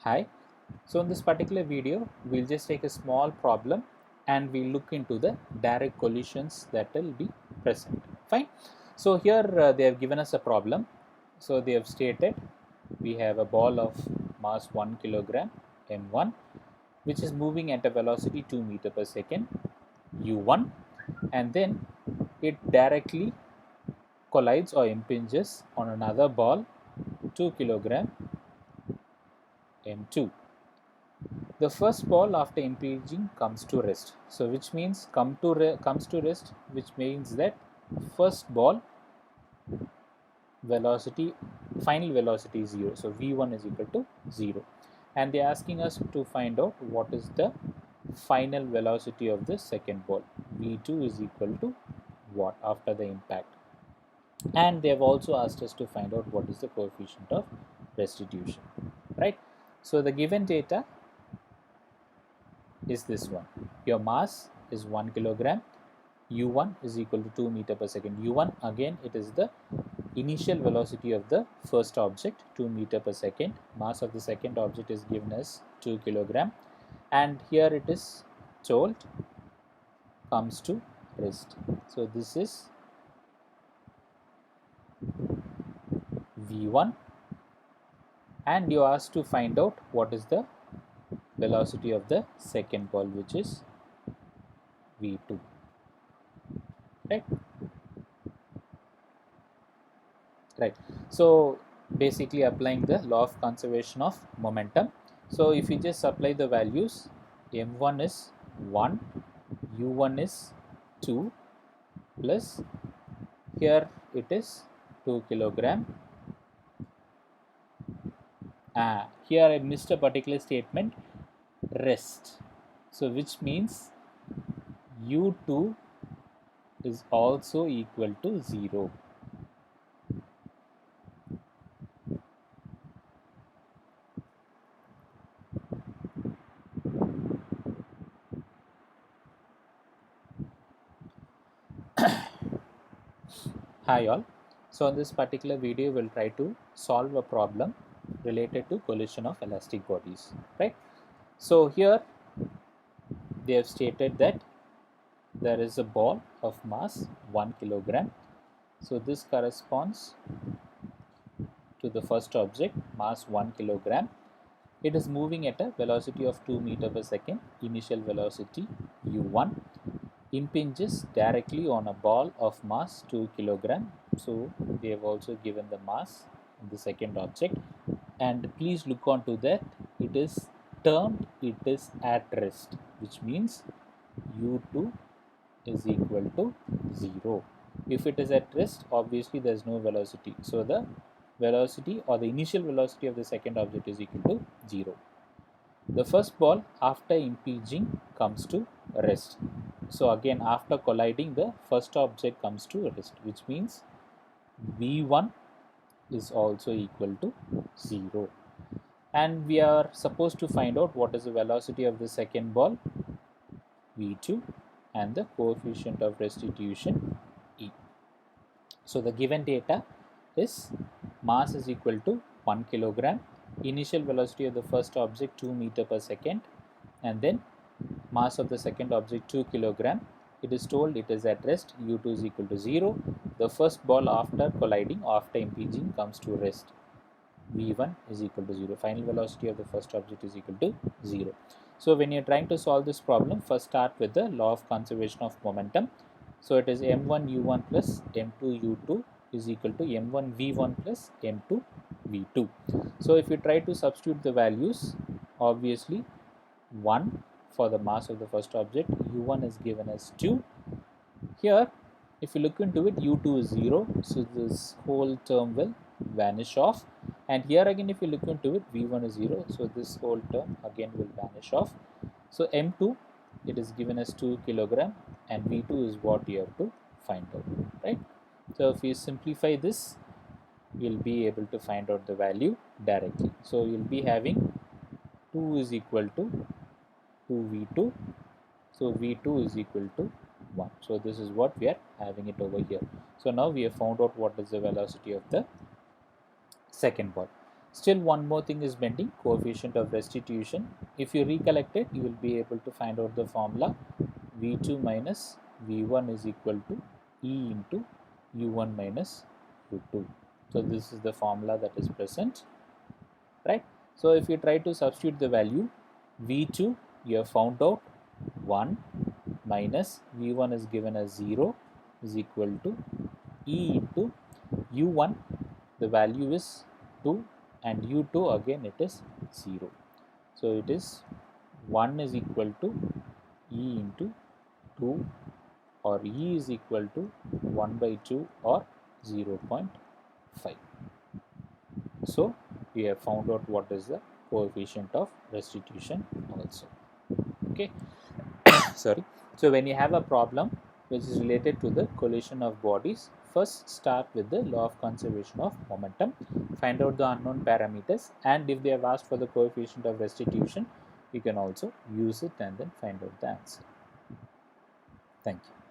Hi. So in this particular video, we'll just take a small problem and we'll look into the direct collisions that will be present. Fine. So here they have given us a problem. So they have stated we have a ball of mass 1 kilogram m1 which is moving at a velocity 2 meter per second u1, and then it directly collides or impinges on another ball 2 kilogram m2. The first ball after impinging comes to rest. So which means comes to rest, which means that first ball velocity, final velocity is 0. So v1 is equal to 0. And they are asking us to find out what is the final velocity of the second ball. v2 is equal to what after the impact. And they have also asked us to find out what is the coefficient of restitution. Right. So the given data is this one. Your mass is 1 kilogram, u1 is equal to 2 meter per second. u1 again, it is the initial velocity of the first object, 2 meter per second. Mass of the second object is given as 2 kilogram, and here it is told comes to rest. So this is v1, and you are asked to find out what is the velocity of the second ball, which is v2. Right. Right. So basically applying the law of conservation of momentum. So if you just apply the values, m1 is 1, u1 is 2, plus here it is 2 kilogram. Here I missed a particular statement, rest. So which means u2 is also equal to 0. Hi all. So in this particular video, we'll try to solve a problem related to collision of elastic bodies, right? So here they have stated that there is a ball of mass 1 kilogram. So this corresponds to the first object, mass 1 kilogram. It is moving at a velocity of 2 meter per second, initial velocity u1, impinges directly on a ball of mass 2 kilogram. So they have also given the mass of the second object, and please look on to that, it is termed it is at rest, which means u2 is equal to 0. If it is at rest, obviously there is no velocity, so the velocity or the initial velocity of the second object is equal to 0. The first ball after impinging comes to rest. So again, after colliding, the first object comes to rest, which means v1 is also equal to 0. And we are supposed to find out what is the velocity of the second ball, v2, and the coefficient of restitution, e. So the given data is mass is equal to 1 kilogram, initial velocity of the first object 2 meter per second, and then mass of the second object 2 kilogram. It is told it is at rest, u2 is equal to 0. The first ball after colliding or after impinging comes to rest, v1 is equal to 0. Final velocity of the first object is equal to 0. So when you are trying to solve this problem, first start with the law of conservation of momentum. So it is m1 u1 plus m2 u2 is equal to m1 v1 plus m2 v2. So if you try to substitute the values, obviously 1 for the mass of the first object, u1 is given as 2. Here if you look into it, u2 is 0, so this whole term will vanish off, and here again if you look into it, v1 is 0, so this whole term again will vanish off. So m2, it is given as 2 kilogram, and v2 is what you have to find out, right? So if you simplify this, you'll be able to find out the value directly. So you'll be having 2 is equal to 2v2, so v2 is equal to 1. So this is what we are having it over here. So now we have found out what is the velocity of the second ball. Still one more thing is pending, coefficient of restitution. If you recollect it, you will be able to find out the formula V2 minus V1 is equal to E into U1 minus U2. So this is the formula that is present, right? So if you try to substitute the value, V2 you have found out 1 minus V1 is given as 0 is equal to E into U1, the value is 2, and U2 again it is 0. So it is 1 is equal to E into 2, or E is equal to 1 by 2 or 0.5. So we have found out what is the coefficient of restitution also. Okay. Sorry. So when you have a problem which is related to the collision of bodies, first start with the law of conservation of momentum, find out the unknown parameters, and if they have asked for the coefficient of restitution, you can also use it and then find out the answer. Thank you.